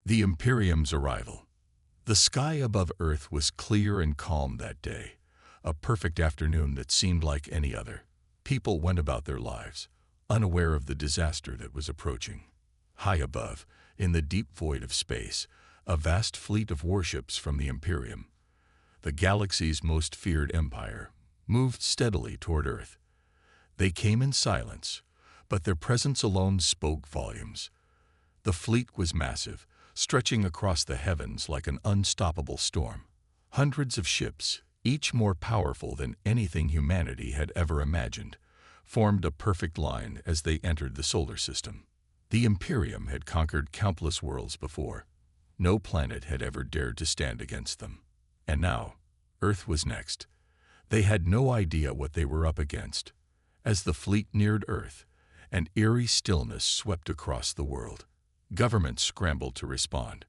The Imperium's arrival. The sky above Earth was clear and calm that day, a perfect afternoon that seemed like any other. People went about their lives, unaware of the disaster that was approaching. High above, in the deep void of space, a vast fleet of warships from the Imperium, the galaxy's most feared empire, moved steadily toward Earth. They came in silence, but their presence alone spoke volumes. The fleet was massive, stretching across the heavens like an unstoppable storm. Hundreds of ships, each more powerful than anything humanity had ever imagined, formed a perfect line as they entered the solar system. The Imperium had conquered countless worlds before. No planet had ever dared to stand against them. And now, Earth was next. They had no idea what they were up against. As the fleet neared Earth, an eerie stillness swept across the world. Governments scrambled to respond.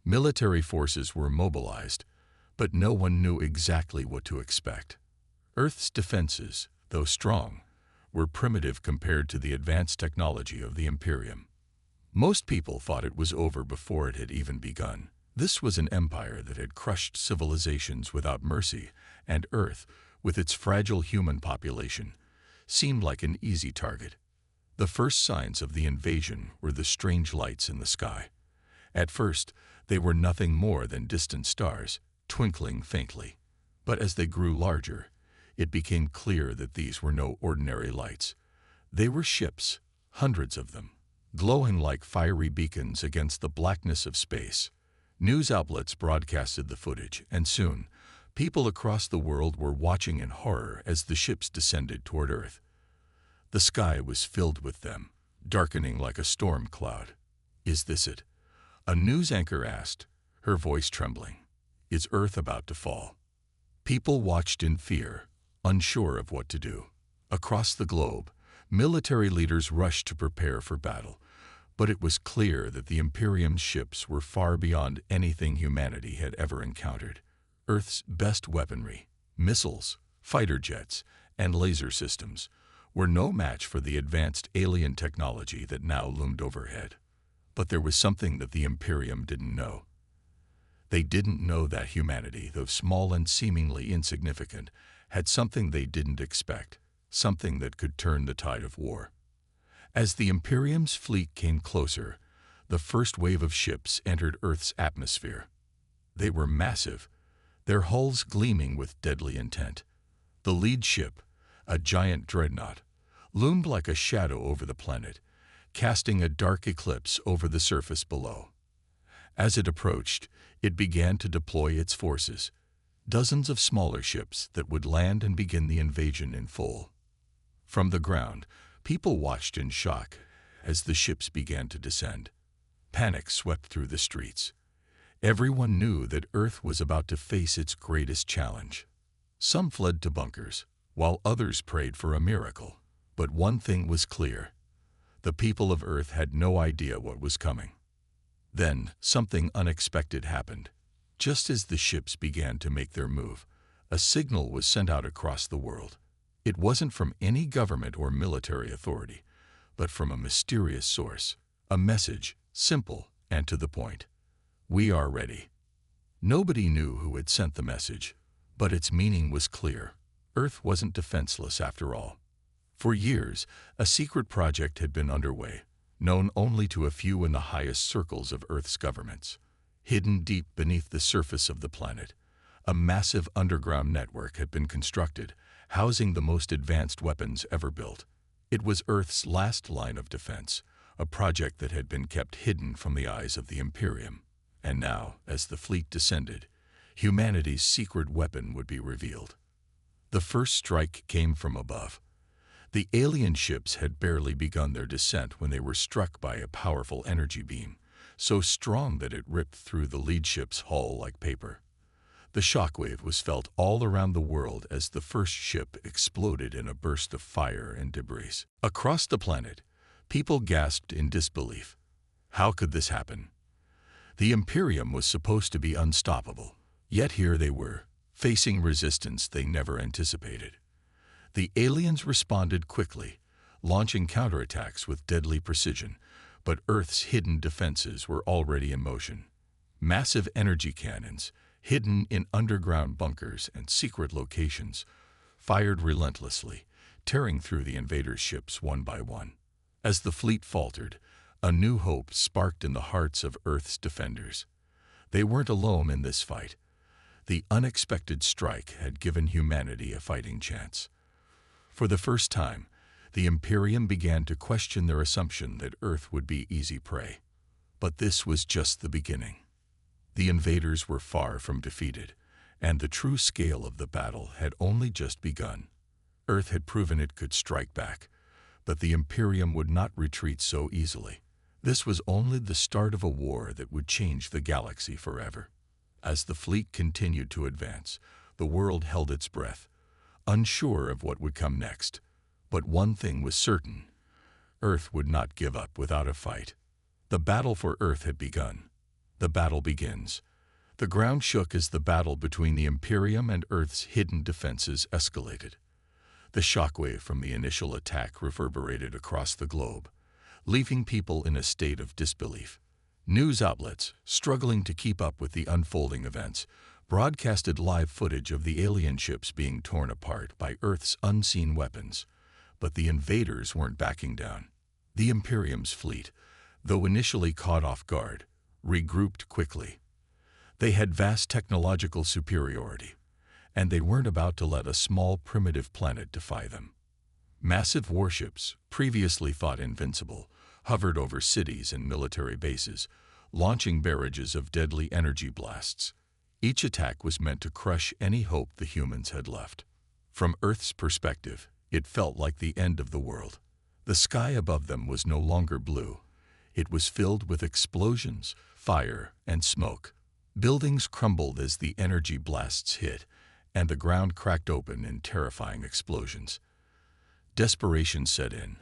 Military forces were mobilized, but no one knew exactly what to expect. Earth's defenses, though strong, were primitive compared to the advanced technology of the Imperium. Most people thought it was over before it had even begun. This was an empire that had crushed civilizations without mercy, and Earth, with its fragile human population, seemed like an easy target. The first signs of the invasion were the strange lights in the sky. At first, they were nothing more than distant stars, twinkling faintly. But as they grew larger, it became clear that these were no ordinary lights. They were ships, hundreds of them, glowing like fiery beacons against the blackness of space. News outlets broadcasted the footage, and soon, people across the world were watching in horror as the ships descended toward Earth. The sky was filled with them, darkening like a storm cloud. "Is this it?" a news anchor asked, her voice trembling. "Is Earth about to fall?" People watched in fear, unsure of what to do. Across the globe, military leaders rushed to prepare for battle, but it was clear that the Imperium's ships were far beyond anything humanity had ever encountered. Earth's best weaponry, missiles, fighter jets, and laser systems, were no match for the advanced alien technology that now loomed overhead. But there was something that the Imperium didn't know. They didn't know that humanity, though small and seemingly insignificant, had something they didn't expect, something that could turn the tide of war. As the Imperium's fleet came closer, the first wave of ships entered Earth's atmosphere. They were massive, their hulls gleaming with deadly intent. The lead ship, a giant dreadnought, loomed like a shadow over the planet, casting a dark eclipse over the surface below. As it approached, it began to deploy its forces, dozens of smaller ships that would land and begin the invasion in full. From the ground, people watched in shock as the ships began to descend. Panic swept through the streets. Everyone knew that Earth was about to face its greatest challenge. Some fled to bunkers, while others prayed for a miracle. But one thing was clear. The people of Earth had no idea what was coming. Then, something unexpected happened. Just as the ships began to make their move, a signal was sent out across the world. It wasn't from any government or military authority, but from a mysterious source. A message, simple and to the point. "We are ready." Nobody knew who had sent the message, but its meaning was clear. Earth wasn't defenseless after all. For years, a secret project had been underway, known only to a few in the highest circles of Earth's governments. Hidden deep beneath the surface of the planet, a massive underground network had been constructed, housing the most advanced weapons ever built. It was Earth's last line of defense, a project that had been kept hidden from the eyes of the Imperium. And now, as the fleet descended, humanity's secret weapon would be revealed. The first strike came from above. The alien ships had barely begun their descent when they were struck by a powerful energy beam, so strong that it ripped through the lead ship's hull like paper. The shockwave was felt all around the world as the first ship exploded in a burst of fire and debris. Across the planet, people gasped in disbelief. How could this happen? The Imperium was supposed to be unstoppable, yet here they were, facing resistance they never anticipated. The aliens responded quickly, launching counterattacks with deadly precision, But Earth's hidden defenses were already in motion. Massive energy cannons, hidden in underground bunkers and secret locations, fired relentlessly, tearing through the invaders' ships one by one. As the fleet faltered, a new hope sparked in the hearts of Earth's defenders. They weren't alone in this fight. The unexpected strike had given humanity a fighting chance. For the first time, the Imperium began to question their assumption that Earth would be easy prey. But this was just the beginning. The invaders were far from defeated, and the true scale of the battle had only just begun. Earth had proven it could strike back, but the Imperium would not retreat so easily. This was only the start of a war that would change the galaxy forever. As the fleet continued to advance, the world held its breath, unsure of what would come next. But one thing was certain: Earth would not give up without a fight. The battle for Earth had begun. The battle begins. The ground shook as the battle between the Imperium and Earth's hidden defenses escalated. The shockwave from the initial attack reverberated across the globe, leaving people in a state of disbelief. News outlets, struggling to keep up with the unfolding events, broadcasted live footage of the alien ships being torn apart by Earth's unseen weapons. But the invaders weren't backing down. The Imperium's fleet, though initially caught off guard, regrouped quickly. They had vast technological superiority, and they weren't about to let a small primitive planet defy them. Massive warships, previously thought invincible, hovered over cities and military bases, launching barrages of deadly energy blasts. Each attack was meant to crush any hope the humans had left. From Earth's perspective, it felt like the end of the world. The sky above them was no longer blue. It was filled with explosions, fire, and smoke. Buildings crumbled as the energy blasts hit, and the ground cracked open in terrifying explosions. Desperation set in,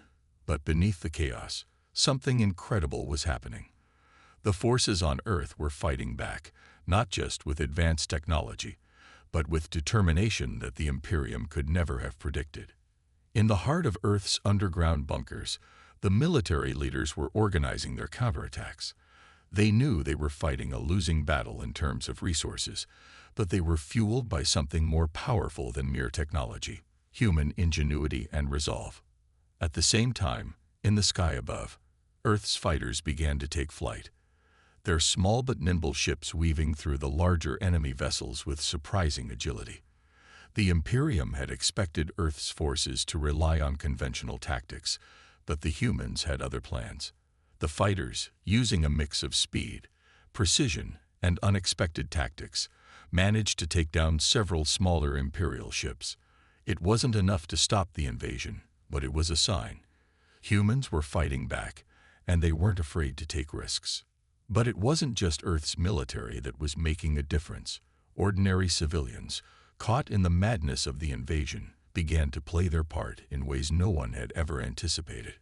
but beneath the chaos, something incredible was happening. The forces on Earth were fighting back, not just with advanced technology, but with determination that the Imperium could never have predicted. In the heart of Earth's underground bunkers, the military leaders were organizing their counterattacks. They knew they were fighting a losing battle in terms of resources, but they were fueled by something more powerful than mere technology: human ingenuity and resolve. At the same time, in the sky above, Earth's fighters began to take flight, their small but nimble ships weaving through the larger enemy vessels with surprising agility. The Imperium had expected Earth's forces to rely on conventional tactics, but the humans had other plans. The fighters, using a mix of speed, precision, and unexpected tactics, managed to take down several smaller Imperial ships. It wasn't enough to stop the invasion, but it was a sign. Humans were fighting back, and they weren't afraid to take risks. But it wasn't just Earth's military that was making a difference. Ordinary civilians, caught in the madness of the invasion, began to play their part in ways no one had ever anticipated.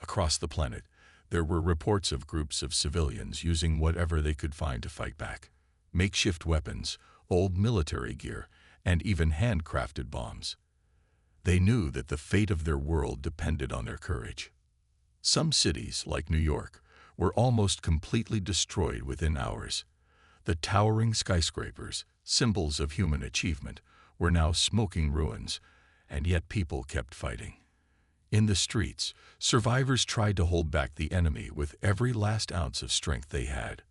Across the planet, there were reports of groups of civilians using whatever they could find to fight back: makeshift weapons, old military gear, and even handcrafted bombs. They knew that the fate of their world depended on their courage. Some cities, like New York, were almost completely destroyed within hours. The towering skyscrapers, symbols of human achievement, were now smoking ruins, and yet people kept fighting. In the streets, survivors tried to hold back the enemy with every last ounce of strength they had.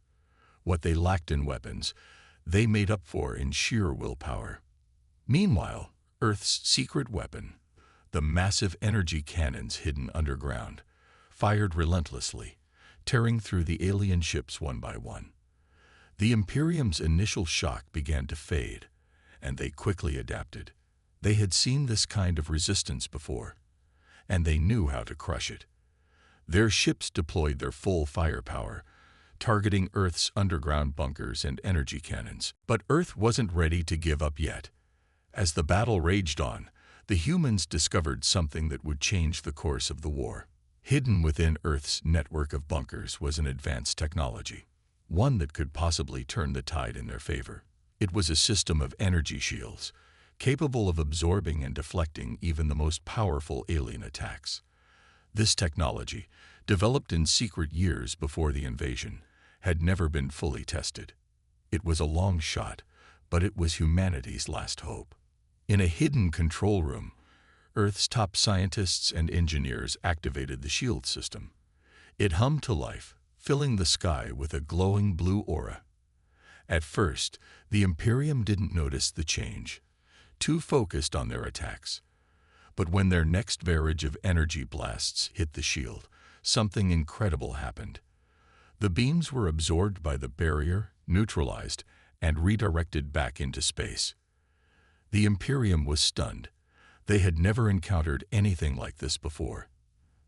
What they lacked in weapons, they made up for in sheer willpower. Meanwhile, Earth's secret weapon, the massive energy cannons hidden underground, fired relentlessly, tearing through the alien ships one by one. The Imperium's initial shock began to fade, and they quickly adapted. They had seen this kind of resistance before, and they knew how to crush it. Their ships deployed their full firepower, targeting Earth's underground bunkers and energy cannons. But Earth wasn't ready to give up yet. As the battle raged on, the humans discovered something that would change the course of the war. Hidden within Earth's network of bunkers was an advanced technology, one that could possibly turn the tide in their favor. It was a system of energy shields, capable of absorbing and deflecting even the most powerful alien attacks. This technology, developed in secret years before the invasion, had never been fully tested. It was a long shot, but it was humanity's last hope. In a hidden control room, Earth's top scientists and engineers activated the shield system. It hummed to life, filling the sky with a glowing blue aura. At first, the Imperium didn't notice the change, too focused on their attacks. But when their next barrage of energy blasts hit the shield, something incredible happened. The beams were absorbed by the barrier, neutralized, and redirected back into space. The Imperium was stunned. They had never encountered anything like this before.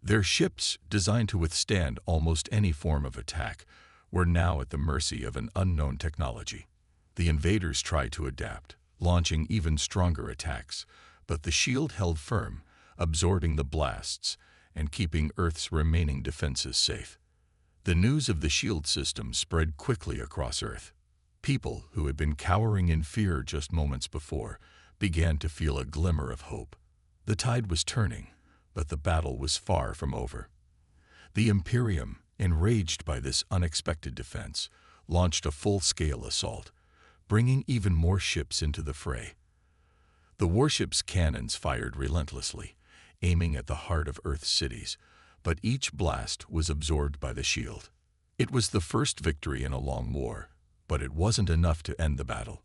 Their ships, designed to withstand almost any form of attack, were now at the mercy of an unknown technology. The invaders tried to adapt, launching even stronger attacks, but the shield held firm, absorbing the blasts and keeping Earth's remaining defenses safe. The news of the shield system spread quickly across Earth. People who had been cowering in fear just moments before began to feel a glimmer of hope. The tide was turning, but the battle was far from over. The Imperium, enraged by this unexpected defense, launched a full-scale assault, bringing even more ships into the fray. The warship's cannons fired relentlessly, aiming at the heart of Earth's cities, but each blast was absorbed by the shield. It was the first victory in a long war, but it wasn't enough to end the battle.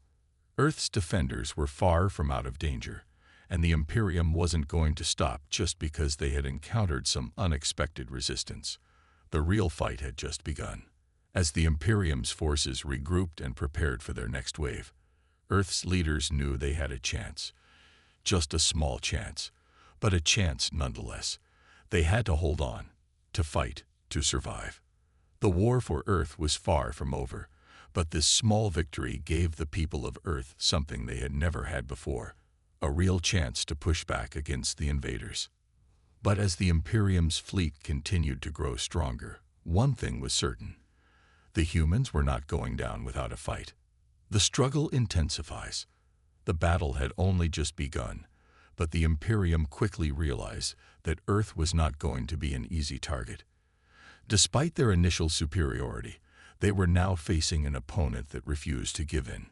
Earth's defenders were far from out of danger, and the Imperium wasn't going to stop just because they had encountered some unexpected resistance. The real fight had just begun. As the Imperium's forces regrouped and prepared for their next wave, Earth's leaders knew they had a chance. Just a small chance, but a chance nonetheless. They had to hold on, to fight, to survive. The war for Earth was far from over, but this small victory gave the people of Earth something they had never had before, a real chance to push back against the invaders. But as the Imperium's fleet continued to grow stronger, one thing was certain. The humans were not going down without a fight. The struggle intensifies. The battle had only just begun, but the Imperium quickly realized that Earth was not going to be an easy target. Despite their initial superiority, they were now facing an opponent that refused to give in.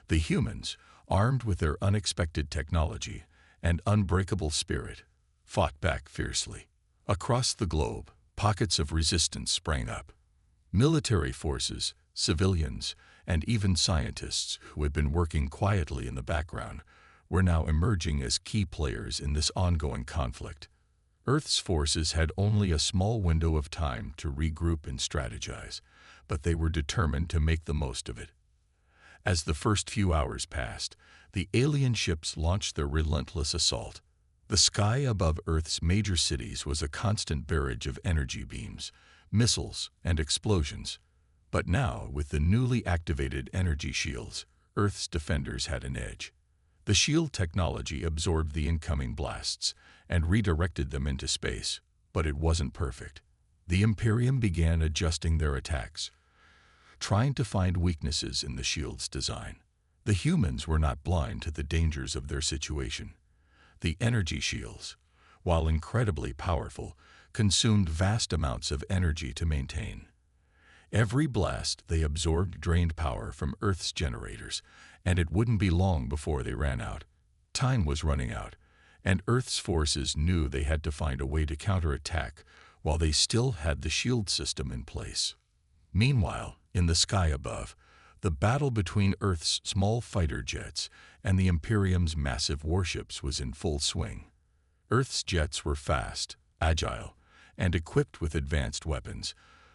The humans, armed with their unexpected technology and unbreakable spirit, fought back fiercely. Across the globe, pockets of resistance sprang up. Military forces, civilians, and even scientists who had been working quietly in the background were now emerging as key players in this ongoing conflict. Earth's forces had only a small window of time to regroup and strategize, but they were determined to make the most of it. As the first few hours passed, the alien ships launched their relentless assault. The sky above Earth's major cities was a constant barrage of energy beams, missiles, and explosions. But now, with the newly activated energy shields, Earth's defenders had an edge. The shield technology absorbed the incoming blasts and redirected them into space, but it wasn't perfect. The Imperium began adjusting their attacks, trying to find weaknesses in the shield's design. The humans were not blind to the dangers of their situation. The energy shields, while incredibly powerful, consumed vast amounts of energy to maintain. Every blast they absorbed drained power from Earth's generators, and it wouldn't be long before they ran out. Time was running out, and Earth's forces knew they had to find a way to counterattack while they still had the shield system in place. Meanwhile, in the sky above, the battle between Earth's small fighter jets and the Imperium's massive warships was in full swing. Earth's jets were fast, agile, and equipped with advanced weapons,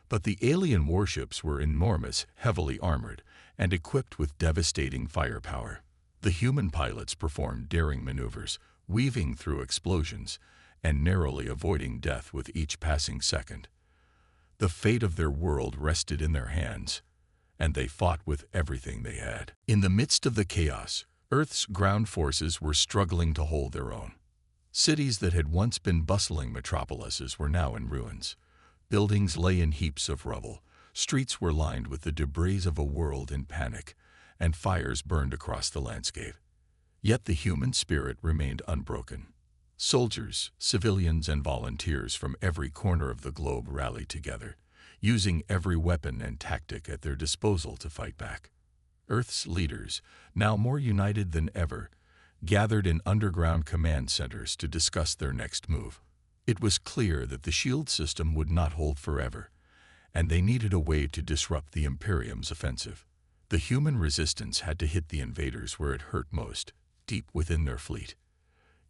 but the alien warships were enormous, heavily armored, and equipped with devastating firepower. The human pilots performed daring maneuvers, weaving through explosions and narrowly avoiding death with each passing second. The fate of their world rested in their hands, and they fought with everything they had. In the midst of the chaos, Earth's ground forces were struggling to hold their own. Cities that had once been bustling metropolises were now in ruins. Buildings lay in heaps of rubble, streets were lined with the debris of a world in panic, and fires burned across the landscape. Yet the human spirit remained unbroken. Soldiers, civilians, and volunteers from every corner of the globe rallied together, using every weapon and tactic at their disposal to fight back. Earth's leaders, now more united than ever, gathered in underground command centers to discuss their next move. It was clear that the shield system would not hold forever, and they needed a way to disrupt the Imperium's offensive. The human resistance had to hit the invaders where it hurt most, deep within their fleet.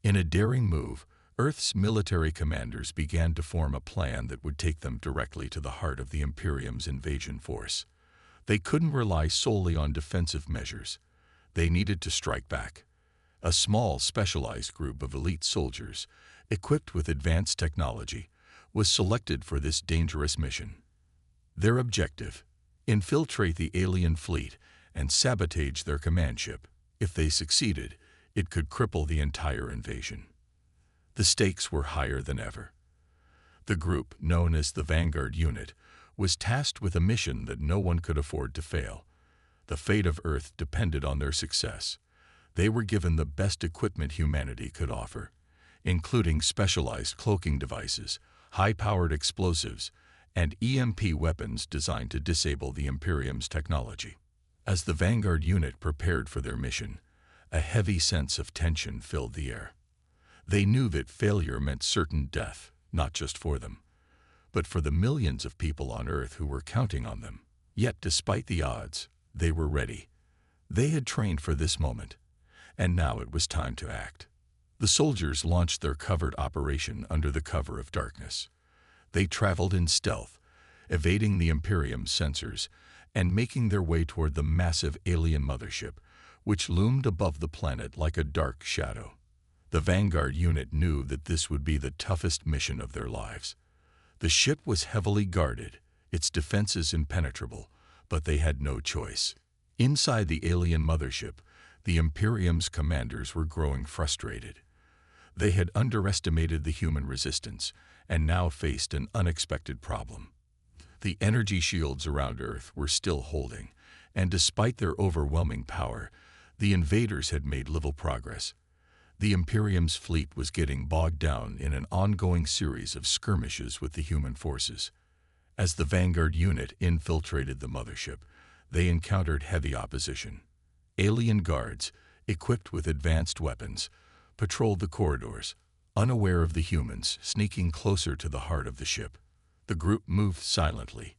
In a daring move, Earth's military commanders began to form a plan that would take them directly to the heart of the Imperium's invasion force. They couldn't rely solely on defensive measures. They needed to strike back. A small, specialized group of elite soldiers, equipped with advanced technology, was selected for this dangerous mission. Their objective: infiltrate the alien fleet and sabotage their command ship. If they succeeded, it could cripple the entire invasion. The stakes were higher than ever. The group, known as the Vanguard Unit, was tasked with a mission that no one could afford to fail. The fate of Earth depended on their success. They were given the best equipment humanity could offer, including specialized cloaking devices, high-powered explosives, and EMP weapons designed to disable the Imperium's technology. As the Vanguard Unit prepared for their mission, a heavy sense of tension filled the air. They knew that failure meant certain death, not just for them, but for the millions of people on Earth who were counting on them. Yet, despite the odds, they were ready. They had trained for this moment, and now it was time to act. The soldiers launched their covert operation under the cover of darkness. They traveled in stealth, evading the Imperium's sensors and making their way toward the massive alien mothership, which loomed above the planet like a dark shadow. The Vanguard Unit knew that this would be the toughest mission of their lives. The ship was heavily guarded, its defenses impenetrable, but they had no choice. Inside the alien mothership, the Imperium's commanders were growing frustrated. They had underestimated the human resistance and now faced an unexpected problem. The energy shields around Earth were still holding, and despite their overwhelming power, the invaders had made little progress. The Imperium's fleet was getting bogged down in an ongoing series of skirmishes with the human forces. As the Vanguard Unit infiltrated the mothership, they encountered heavy opposition. Alien guards, equipped with advanced weapons, patrolled the corridors, unaware of the humans sneaking closer to the heart of the ship. The group moved silently,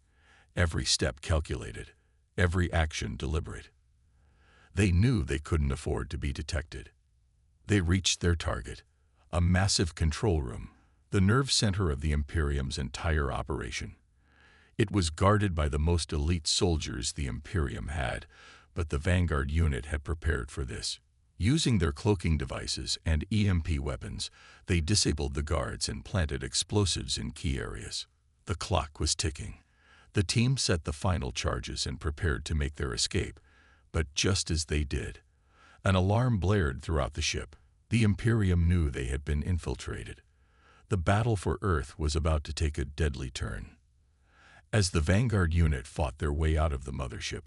every step calculated, every action deliberate. They knew they couldn't afford to be detected. They reached their target, a massive control room, the nerve center of the Imperium's entire operation. It was guarded by the most elite soldiers the Imperium had, but the Vanguard Unit had prepared for this. Using their cloaking devices and EMP weapons, they disabled the guards and planted explosives in key areas. The clock was ticking. The team set the final charges and prepared to make their escape, but just as they did, an alarm blared throughout the ship. The Imperium knew they had been infiltrated. The battle for Earth was about to take a deadly turn. As the Vanguard Unit fought their way out of the mothership,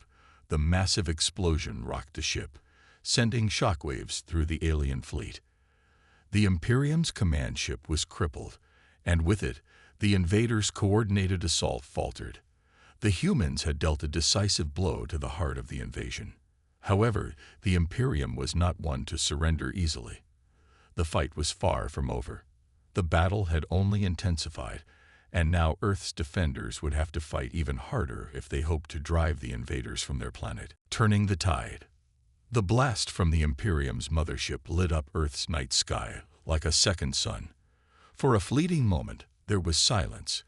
the massive explosion rocked the ship, sending shockwaves through the alien fleet. The Imperium's command ship was crippled, and with it, the invaders' coordinated assault faltered. The humans had dealt a decisive blow to the heart of the invasion. However, the Imperium was not one to surrender easily. The fight was far from over. The battle had only intensified, and now Earth's defenders would have to fight even harder if they hoped to drive the invaders from their planet, turning the tide. The blast from the Imperium's mothership lit up Earth's night sky like a second sun. For a fleeting moment, there was silence,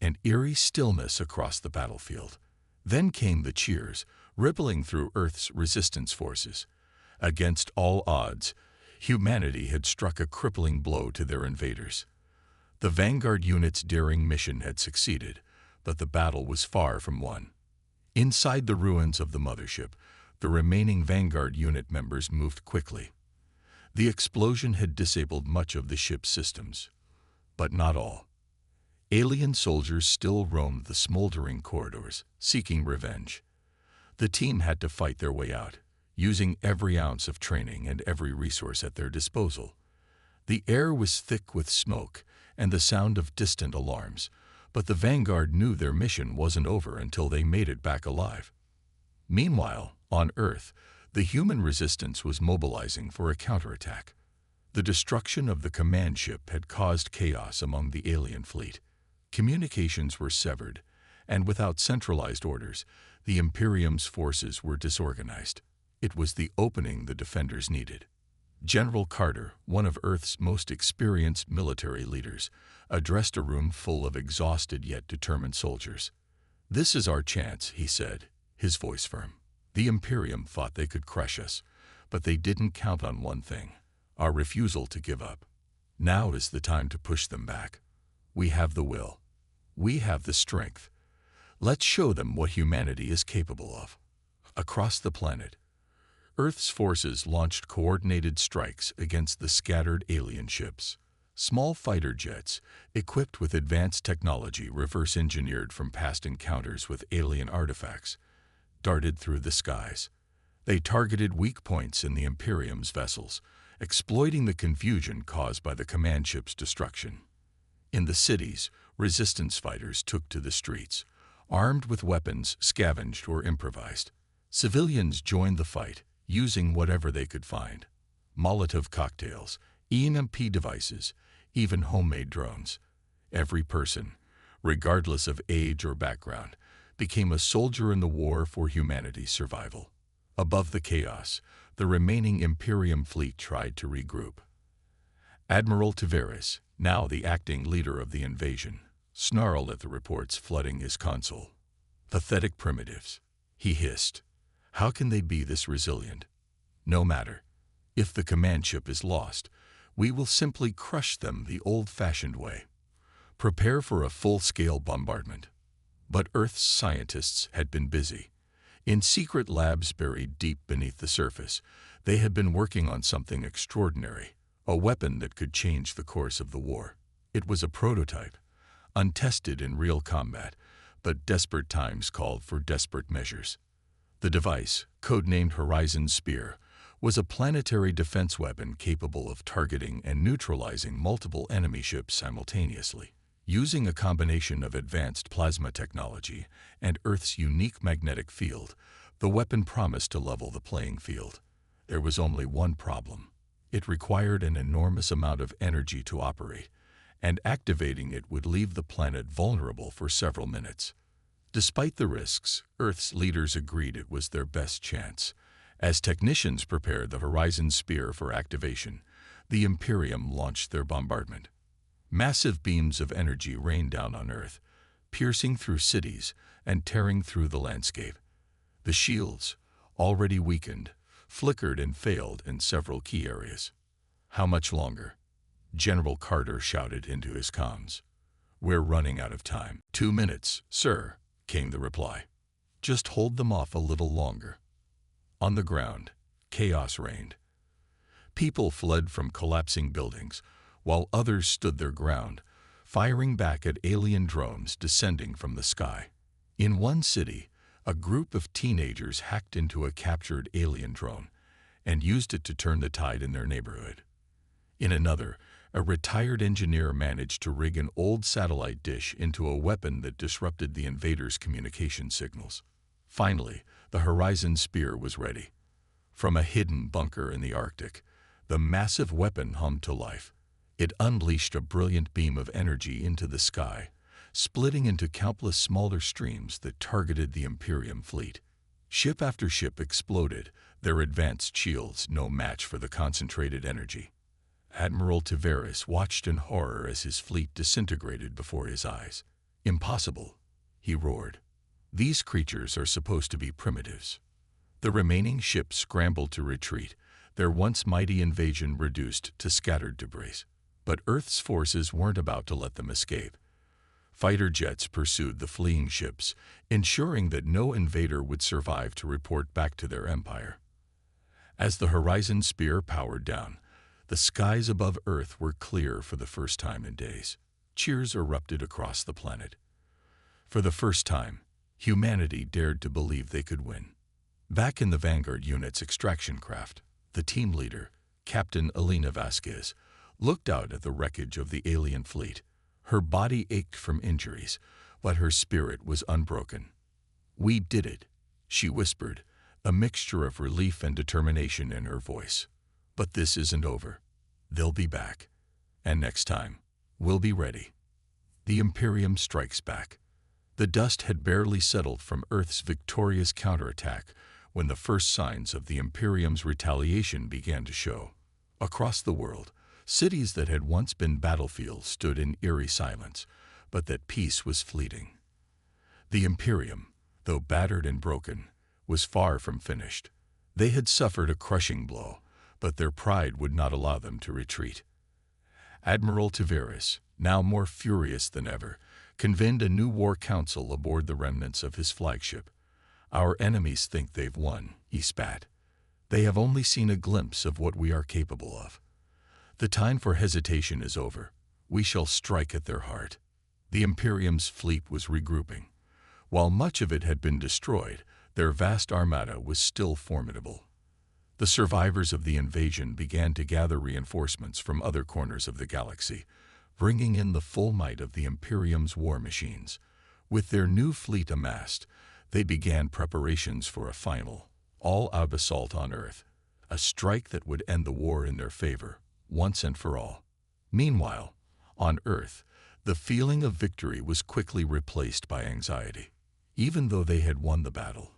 an eerie stillness across the battlefield. Then came the cheers, rippling through Earth's resistance forces. Against all odds, humanity had struck a crippling blow to their invaders. The Vanguard Unit's daring mission had succeeded, but the battle was far from won. Inside the ruins of the mothership, the remaining Vanguard Unit members moved quickly. The explosion had disabled much of the ship's systems, but not all. Alien soldiers still roamed the smoldering corridors, seeking revenge. The team had to fight their way out, using every ounce of training and every resource at their disposal. The air was thick with smoke and the sound of distant alarms, but the vanguard knew their mission wasn't over until they made it back alive. Meanwhile, on Earth, the human resistance was mobilizing for a counterattack. The destruction of the command ship had caused chaos among the alien fleet. Communications were severed, and without centralized orders, the Imperium's forces were disorganized. It was the opening the defenders needed. General Carter, one of Earth's most experienced military leaders, addressed a room full of exhausted yet determined soldiers. "This is our chance," he said, his voice firm. "The Imperium thought they could crush us, but they didn't count on one thing: our refusal to give up. Now is the time to push them back. We have the will. We have the strength. Let's show them what humanity is capable of." Across the planet, Earth's forces launched coordinated strikes against the scattered alien ships. Small fighter jets, equipped with advanced technology reverse-engineered from past encounters with alien artifacts, darted through the skies. They targeted weak points in the Imperium's vessels, exploiting the confusion caused by the command ship's destruction. In the cities, resistance fighters took to the streets, armed with weapons scavenged or improvised. Civilians joined the fight, using whatever they could find: Molotov cocktails, EMP devices, even homemade drones. Every person, regardless of age or background, became a soldier in the war for humanity's survival. Above the chaos, the remaining Imperium fleet tried to regroup. Admiral Tavares, now the acting leader of the invasion, snarled at the reports flooding his console. "Pathetic primitives," he hissed. "How can they be this resilient? No matter. If the command ship is lost, we will simply crush them the old-fashioned way. Prepare for a full-scale bombardment." But Earth's scientists had been busy. In secret labs buried deep beneath the surface, they had been working on something extraordinary, a weapon that could change the course of the war. It was a prototype, untested in real combat, but desperate times called for desperate measures. The device, codenamed Horizon Spear, was a planetary defense weapon capable of targeting and neutralizing multiple enemy ships simultaneously. Using a combination of advanced plasma technology and Earth's unique magnetic field, the weapon promised to level the playing field. There was only one problem. It required an enormous amount of energy to operate, and activating it would leave the planet vulnerable for several minutes. Despite the risks, Earth's leaders agreed it was their best chance. As technicians prepared the Horizon Spear for activation, the Imperium launched their bombardment. Massive beams of energy rained down on Earth, piercing through cities and tearing through the landscape. The shields, already weakened, flickered and failed in several key areas. "How much longer?" General Carter shouted into his comms. "We're running out of time." "2 minutes, sir," came the reply. "Just hold them off a little longer." On the ground, chaos reigned. People fled from collapsing buildings, while others stood their ground, firing back at alien drones descending from the sky. In one city, a group of teenagers hacked into a captured alien drone and used it to turn the tide in their neighborhood. In another, a retired engineer managed to rig an old satellite dish into a weapon that disrupted the invaders' communication signals. Finally, the Horizon Spear was ready. From a hidden bunker in the Arctic, the massive weapon hummed to life. It unleashed a brilliant beam of energy into the sky, splitting into countless smaller streams that targeted the Imperium fleet. Ship after ship exploded, their advanced shields no match for the concentrated energy. Admiral Tavares watched in horror as his fleet disintegrated before his eyes. "Impossible," he roared. "These creatures are supposed to be primitives." The remaining ships scrambled to retreat, their once mighty invasion reduced to scattered debris. But Earth's forces weren't about to let them escape. Fighter jets pursued the fleeing ships, ensuring that no invader would survive to report back to their empire. As the Horizon Spear powered down, the skies above Earth were clear for the first time in days. Cheers erupted across the planet. For the first time, humanity dared to believe they could win. Back in the Vanguard unit's extraction craft, the team leader, Captain Elena Vasquez, looked out at the wreckage of the alien fleet. Her body ached from injuries, but her spirit was unbroken. "We did it," she whispered, a mixture of relief and determination in her voice. "But this isn't over. They'll be back. And next time, we'll be ready." The Imperium strikes back. The dust had barely settled from Earth's victorious counterattack when the first signs of the Imperium's retaliation began to show. Across the world, cities that had once been battlefields stood in eerie silence, but that peace was fleeting. The Imperium, though battered and broken, was far from finished. They had suffered a crushing blow, but their pride would not allow them to retreat. Admiral Tavares, now more furious than ever, convened a new war council aboard the remnants of his flagship. "Our enemies think they've won," he spat. "They have only seen a glimpse of what we are capable of. The time for hesitation is over. We shall strike at their heart." The Imperium's fleet was regrouping. While much of it had been destroyed, their vast armada was still formidable. The survivors of the invasion began to gather reinforcements from other corners of the galaxy, bringing in the full might of the Imperium's war machines. With their new fleet amassed, they began preparations for a final, all-out assault on Earth, a strike that would end the war in their favor, once and for all. Meanwhile, on Earth, the feeling of victory was quickly replaced by anxiety. Even though they had won the battle,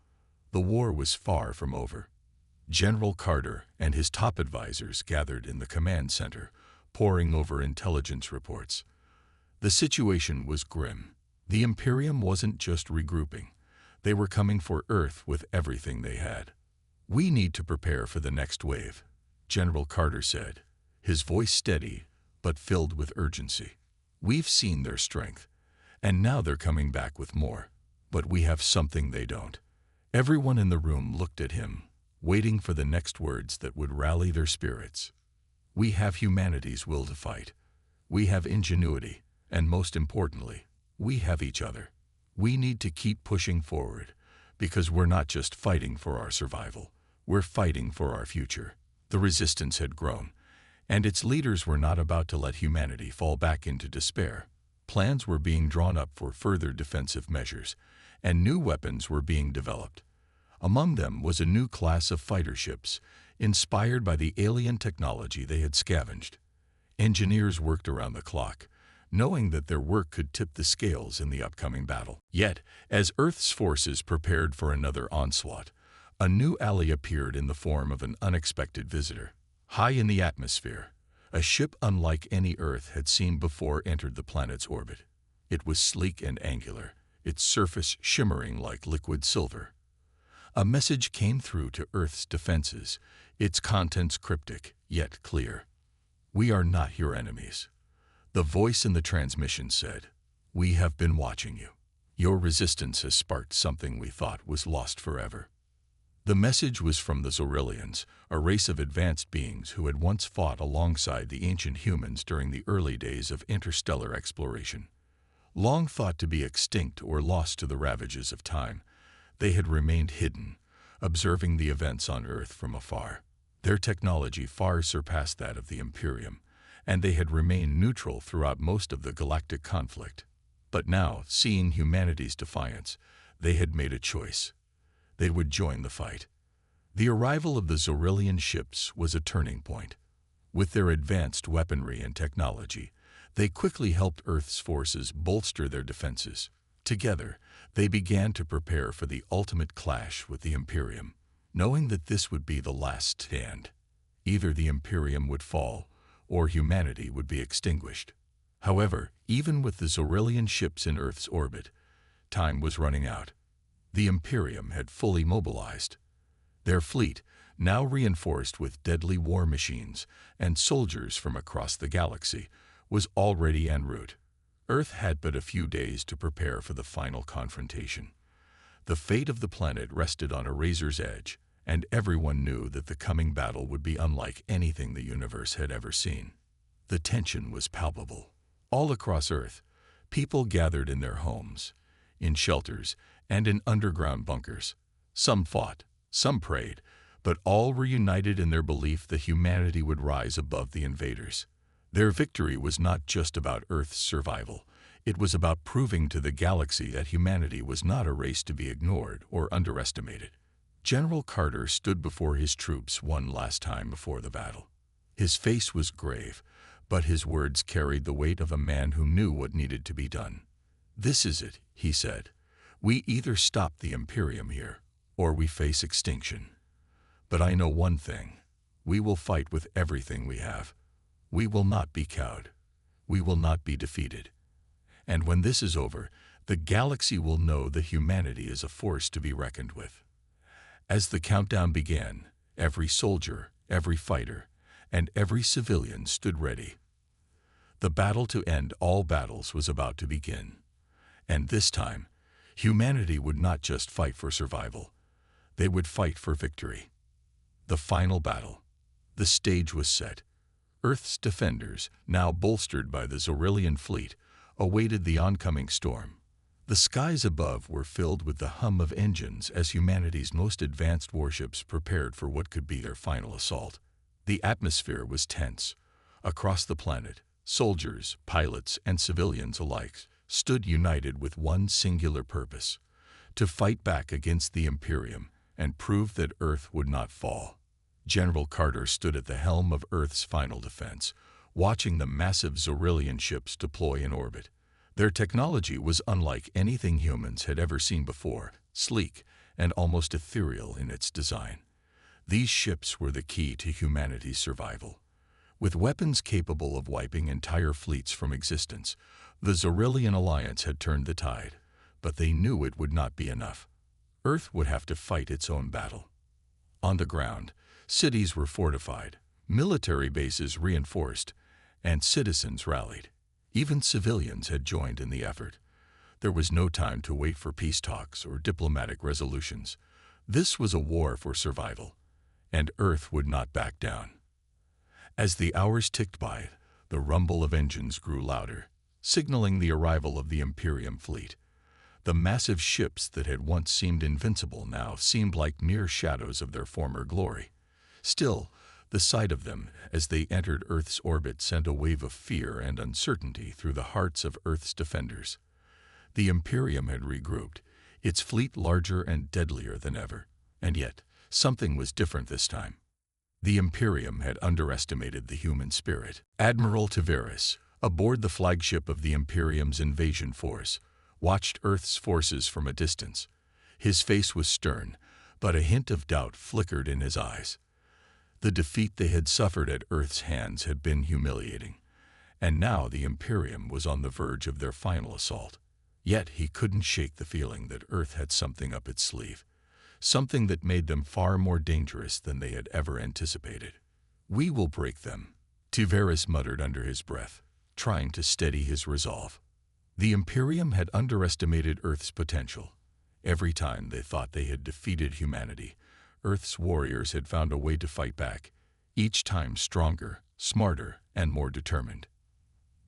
the war was far from over. General Carter and his top advisors gathered in the command center, poring over intelligence reports. The situation was grim. The Imperium wasn't just regrouping. They were coming for Earth with everything they had. "We need to prepare for the next wave," General Carter said, his voice steady but filled with urgency. "We've seen their strength, and now they're coming back with more. But we have something they don't." Everyone in the room looked at him, waiting for the next words that would rally their spirits. "We have humanity's will to fight. We have ingenuity, and most importantly, we have each other. We need to keep pushing forward, because we're not just fighting for our survival, we're fighting for our future." The resistance had grown, and its leaders were not about to let humanity fall back into despair. Plans were being drawn up for further defensive measures, and new weapons were being developed. Among them was a new class of fighter ships, inspired by the alien technology they had scavenged. Engineers worked around the clock, knowing that their work could tip the scales in the upcoming battle. Yet, as Earth's forces prepared for another onslaught, a new ally appeared in the form of an unexpected visitor. High in the atmosphere, a ship unlike any Earth had seen before entered the planet's orbit. It was sleek and angular, its surface shimmering like liquid silver. A message came through to Earth's defenses, its contents cryptic, yet clear. "We are not your enemies." The voice in the transmission said, "We have been watching you. Your resistance has sparked something we thought was lost forever." The message was from the Zorillians, a race of advanced beings who had once fought alongside the ancient humans during the early days of interstellar exploration. Long thought to be extinct or lost to the ravages of time, they had remained hidden, observing the events on Earth from afar. Their technology far surpassed that of the Imperium, and they had remained neutral throughout most of the galactic conflict. But now, seeing humanity's defiance, they had made a choice. They would join the fight. The arrival of the Zorillian ships was a turning point. With their advanced weaponry and technology, they quickly helped Earth's forces bolster their defenses. Together, they began to prepare for the ultimate clash with the Imperium, knowing that this would be the last stand. Either the Imperium would fall, or humanity would be extinguished. However, even with the Zorillian ships in Earth's orbit, time was running out. The Imperium had fully mobilized. Their fleet, now reinforced with deadly war machines and soldiers from across the galaxy, was already en route. Earth had but a few days to prepare for the final confrontation. The fate of the planet rested on a razor's edge, and everyone knew that the coming battle would be unlike anything the universe had ever seen. The tension was palpable. All across Earth, people gathered in their homes, in shelters, and in underground bunkers. Some fought, some prayed, but all were united in their belief that humanity would rise above the invaders. Their victory was not just about Earth's survival. It was about proving to the galaxy that humanity was not a race to be ignored or underestimated. General Carter stood before his troops one last time before the battle. His face was grave, but his words carried the weight of a man who knew what needed to be done. "This is it," he said. "We either stop the Imperium here, or we face extinction. But I know one thing. We will fight with everything we have. We will not be cowed. We will not be defeated. And when this is over, the galaxy will know that humanity is a force to be reckoned with." As the countdown began, every soldier, every fighter, and every civilian stood ready. The battle to end all battles was about to begin. And this time, humanity would not just fight for survival. They would fight for victory. The final battle. The stage was set. Earth's defenders, now bolstered by the Zorillian fleet, awaited the oncoming storm. The skies above were filled with the hum of engines as humanity's most advanced warships prepared for what could be their final assault. The atmosphere was tense. Across the planet, soldiers, pilots, and civilians alike stood united with one singular purpose: to fight back against the Imperium and prove that Earth would not fall. General Carter stood at the helm of Earth's final defense, watching the massive Zorillian ships deploy in orbit. Their technology was unlike anything humans had ever seen before, sleek and almost ethereal in its design. These ships were the key to humanity's survival. With weapons capable of wiping entire fleets from existence, the Zorillian alliance had turned the tide, but they knew it would not be enough. Earth would have to fight its own battle. On the ground, cities were fortified, military bases reinforced, and citizens rallied. Even civilians had joined in the effort. There was no time to wait for peace talks or diplomatic resolutions. This was a war for survival, and Earth would not back down. As the hours ticked by, the rumble of engines grew louder, signaling the arrival of the Imperium fleet. The massive ships that had once seemed invincible now seemed like mere shadows of their former glory. Still, the sight of them as they entered Earth's orbit sent a wave of fear and uncertainty through the hearts of Earth's defenders. The Imperium had regrouped, its fleet larger and deadlier than ever. And yet, something was different this time. The Imperium had underestimated the human spirit. Admiral Tavares, aboard the flagship of the Imperium's invasion force, watched Earth's forces from a distance. His face was stern, but a hint of doubt flickered in his eyes. The defeat they had suffered at Earth's hands had been humiliating, and now the Imperium was on the verge of their final assault. Yet he couldn't shake the feeling that Earth had something up its sleeve, something that made them far more dangerous than they had ever anticipated. "We will break them," Tavares muttered under his breath, trying to steady his resolve. The Imperium had underestimated Earth's potential. Every time they thought they had defeated humanity, Earth's warriors had found a way to fight back, each time stronger, smarter, and more determined.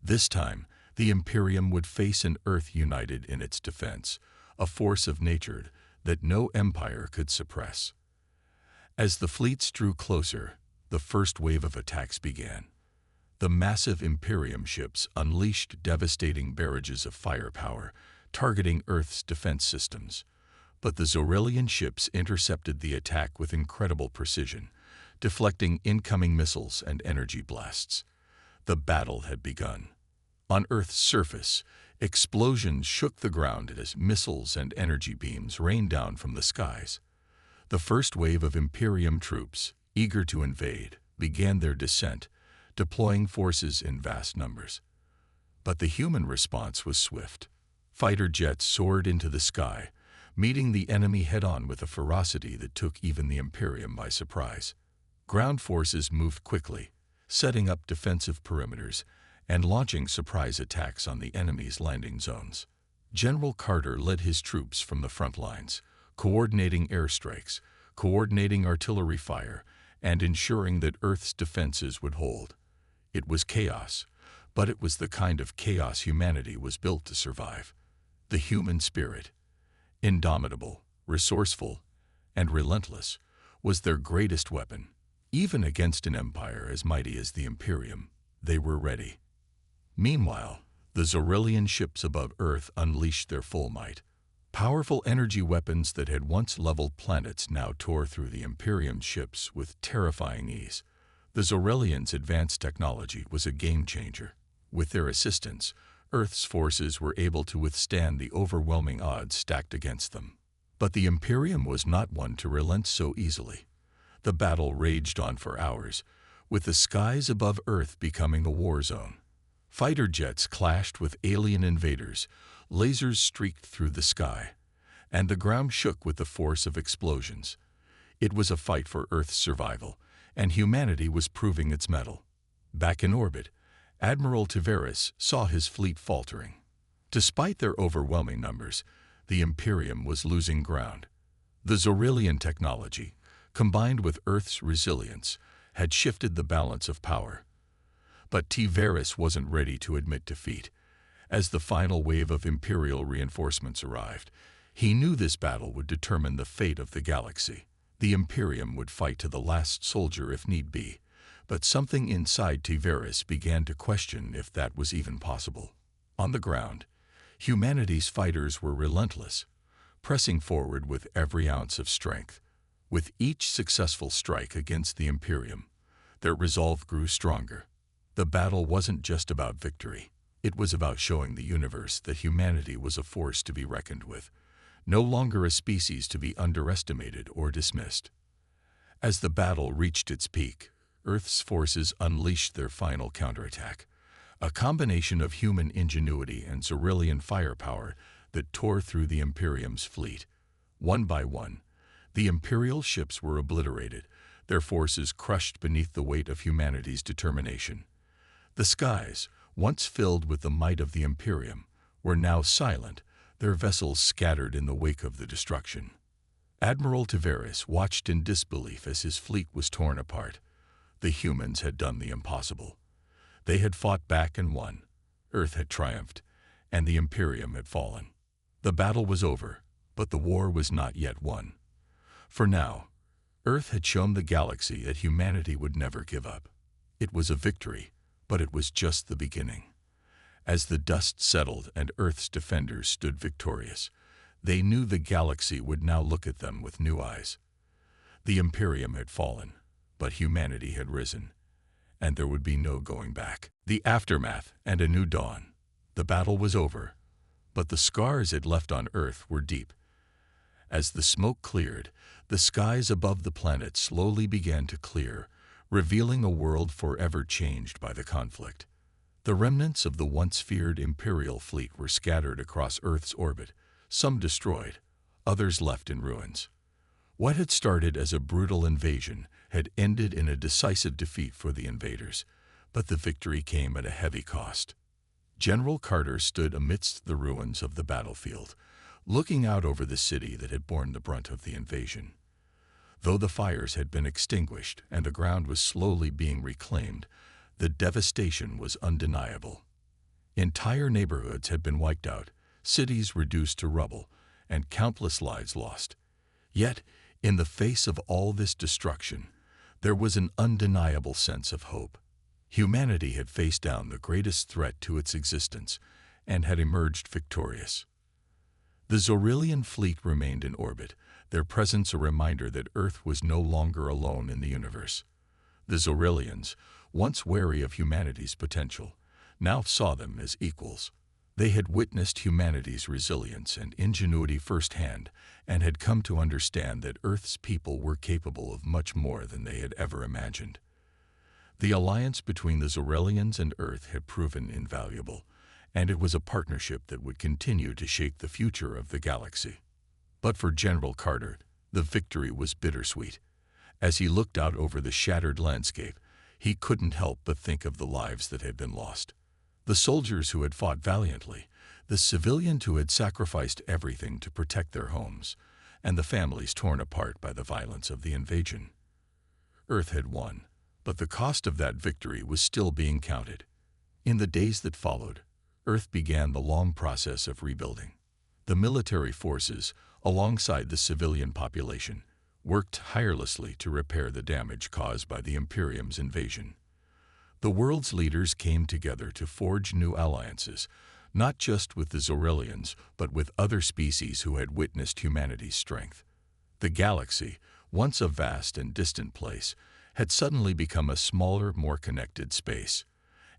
This time, the Imperium would face an Earth united in its defense, a force of nature that no empire could suppress. As the fleets drew closer, the first wave of attacks began. The massive Imperium ships unleashed devastating barrages of firepower, targeting Earth's defense systems. But the Zorillian ships intercepted the attack with incredible precision, deflecting incoming missiles and energy blasts. The battle had begun. On Earth's surface, explosions shook the ground as missiles and energy beams rained down from the skies. The first wave of Imperium troops, eager to invade, began their descent, deploying forces in vast numbers. But the human response was swift. Fighter jets soared into the sky, meeting the enemy head-on with a ferocity that took even the Imperium by surprise. Ground forces moved quickly, setting up defensive perimeters and launching surprise attacks on the enemy's landing zones. General Carter led his troops from the front lines, coordinating airstrikes, coordinating artillery fire, and ensuring that Earth's defenses would hold. It was chaos, but it was the kind of chaos humanity was built to survive. The human spirit, indomitable, resourceful, and relentless, was their greatest weapon. Even against an empire as mighty as the Imperium, They were ready. Meanwhile, the Zorrillian ships above Earth unleashed their full might. Powerful energy weapons that had once leveled planets now tore through the Imperium's ships with terrifying ease. The Zorrillians' advanced technology was a game-changer. With their assistance, Earth's forces were able to withstand the overwhelming odds stacked against them. But the Imperium was not one to relent so easily. The battle raged on for hours, with the skies above Earth becoming a war zone. Fighter jets clashed with alien invaders, lasers streaked through the sky, and the ground shook with the force of explosions. It was a fight for Earth's survival, and humanity was proving its mettle. Back in orbit, Admiral Tavares saw his fleet faltering. Despite their overwhelming numbers, the Imperium was losing ground. The Zorrillian technology, combined with Earth's resilience, had shifted the balance of power. But Tavares wasn't ready to admit defeat. As the final wave of Imperial reinforcements arrived, he knew this battle would determine the fate of the galaxy. The Imperium would fight to the last soldier if need be, but something inside Tavares began to question if that was even possible. On the ground, humanity's fighters were relentless, pressing forward with every ounce of strength. With each successful strike against the Imperium, their resolve grew stronger. The battle wasn't just about victory. It was about showing the universe that humanity was a force to be reckoned with, no longer a species to be underestimated or dismissed. As the battle reached its peak, Earth's forces unleashed their final counterattack, a combination of human ingenuity and Zorrillian firepower that tore through the Imperium's fleet. One by one, the Imperial ships were obliterated, their forces crushed beneath the weight of humanity's determination. The skies, once filled with the might of the Imperium, were now silent, their vessels scattered in the wake of the destruction. Admiral Tavares watched in disbelief as his fleet was torn apart. The humans had done the impossible. They had fought back and won. Earth had triumphed, and the Imperium had fallen. The battle was over, but the war was not yet won. For now, Earth had shown the galaxy that humanity would never give up. It was a victory, but it was just the beginning. As the dust settled and Earth's defenders stood victorious, they knew the galaxy would now look at them with new eyes. The Imperium had fallen, but humanity had risen, and there would be no going back. The aftermath and a new dawn. The battle was over, but the scars it left on Earth were deep. As the smoke cleared, the skies above the planet slowly began to clear, revealing a world forever changed by the conflict. The remnants of the once feared Imperial fleet were scattered across Earth's orbit, some destroyed, others left in ruins. What had started as a brutal invasion had ended in a decisive defeat for the invaders, but the victory came at a heavy cost. General Carter stood amidst the ruins of the battlefield, looking out over the city that had borne the brunt of the invasion. Though the fires had been extinguished and the ground was slowly being reclaimed, the devastation was undeniable. Entire neighborhoods had been wiped out, cities reduced to rubble, and countless lives lost. Yet, in the face of all this destruction, there was an undeniable sense of hope. Humanity had faced down the greatest threat to its existence and had emerged victorious. The Zorrillian fleet remained in orbit, their presence a reminder that Earth was no longer alone in the universe. The Zorrillians, once wary of humanity's potential, now saw them as equals. They had witnessed humanity's resilience and ingenuity firsthand and had come to understand that Earth's people were capable of much more than they had ever imagined. The alliance between the Zorrillians and Earth had proven invaluable, and it was a partnership that would continue to shape the future of the galaxy. But for General Carter, the victory was bittersweet. As he looked out over the shattered landscape, he couldn't help but think of the lives that had been lost. The soldiers who had fought valiantly, the civilians who had sacrificed everything to protect their homes, and the families torn apart by the violence of the invasion. Earth had won, but the cost of that victory was still being counted. In the days that followed, Earth began the long process of rebuilding. The military forces, alongside the civilian population, worked tirelessly to repair the damage caused by the Imperium's invasion. The world's leaders came together to forge new alliances, not just with the Zorrillians, but with other species who had witnessed humanity's strength. The galaxy, once a vast and distant place, had suddenly become a smaller, more connected space,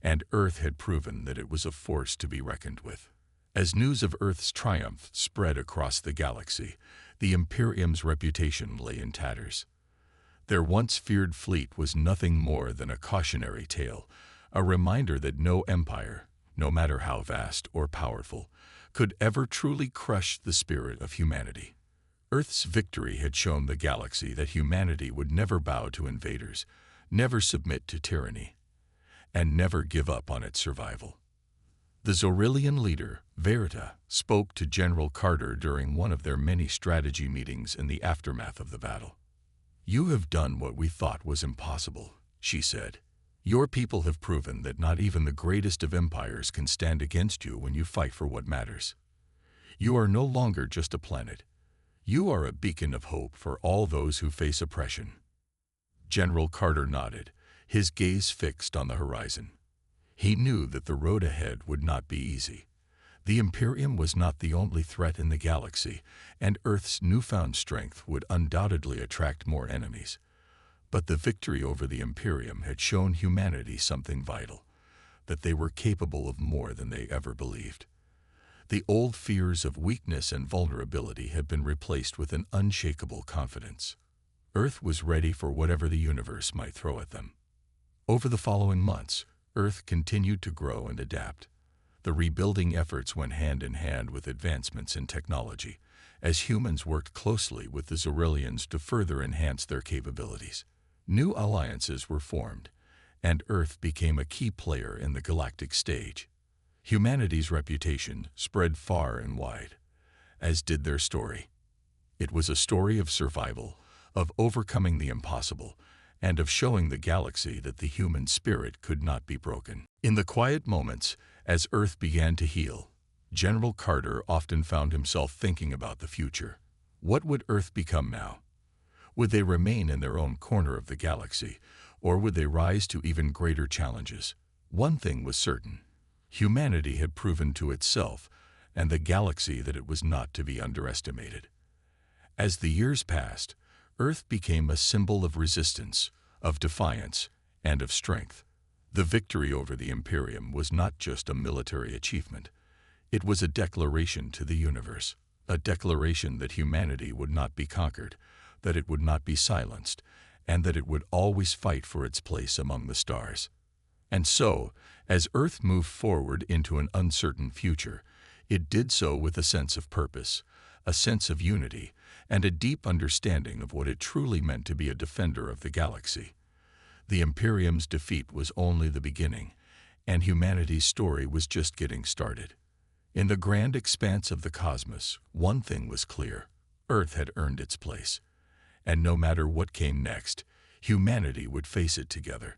and Earth had proven that it was a force to be reckoned with. As news of Earth's triumph spread across the galaxy, the Imperium's reputation lay in tatters. Their once feared fleet was nothing more than a cautionary tale, a reminder that no empire, no matter how vast or powerful, could ever truly crush the spirit of humanity. Earth's victory had shown the galaxy that humanity would never bow to invaders, never submit to tyranny, and never give up on its survival. The Zorrillian leader, Verita, spoke to General Carter during one of their many strategy meetings in the aftermath of the battle. "You have done what we thought was impossible," she said. "Your people have proven that not even the greatest of empires can stand against you when you fight for what matters. You are no longer just a planet. You are a beacon of hope for all those who face oppression." General Carter nodded, his gaze fixed on the horizon. He knew that the road ahead would not be easy. The Imperium was not the only threat in the galaxy, and Earth's newfound strength would undoubtedly attract more enemies. But the victory over the Imperium had shown humanity something vital, that they were capable of more than they ever believed. The old fears of weakness and vulnerability had been replaced with an unshakable confidence. Earth was ready for whatever the universe might throw at them. Over the following months, Earth continued to grow and adapt. The rebuilding efforts went hand in hand with advancements in technology, as humans worked closely with the Zorrillians to further enhance their capabilities. New alliances were formed, and Earth became a key player in the galactic stage. Humanity's reputation spread far and wide, as did their story. It was a story of survival, of overcoming the impossible, and of showing the galaxy that the human spirit could not be broken. In the quiet moments, as Earth began to heal, General Carter often found himself thinking about the future. What would Earth become now? Would they remain in their own corner of the galaxy, or would they rise to even greater challenges? One thing was certain: humanity had proven to itself and the galaxy that it was not to be underestimated. As the years passed, Earth became a symbol of resistance, of defiance, and of strength. The victory over the Imperium was not just a military achievement. It was a declaration to the universe, a declaration that humanity would not be conquered, that it would not be silenced, and that it would always fight for its place among the stars. And so, as Earth moved forward into an uncertain future, it did so with a sense of purpose, a sense of unity, and a deep understanding of what it truly meant to be a defender of the galaxy. The Imperium's defeat was only the beginning, and humanity's story was just getting started. In the grand expanse of the cosmos, one thing was clear: Earth had earned its place, and no matter what came next, humanity would face it together.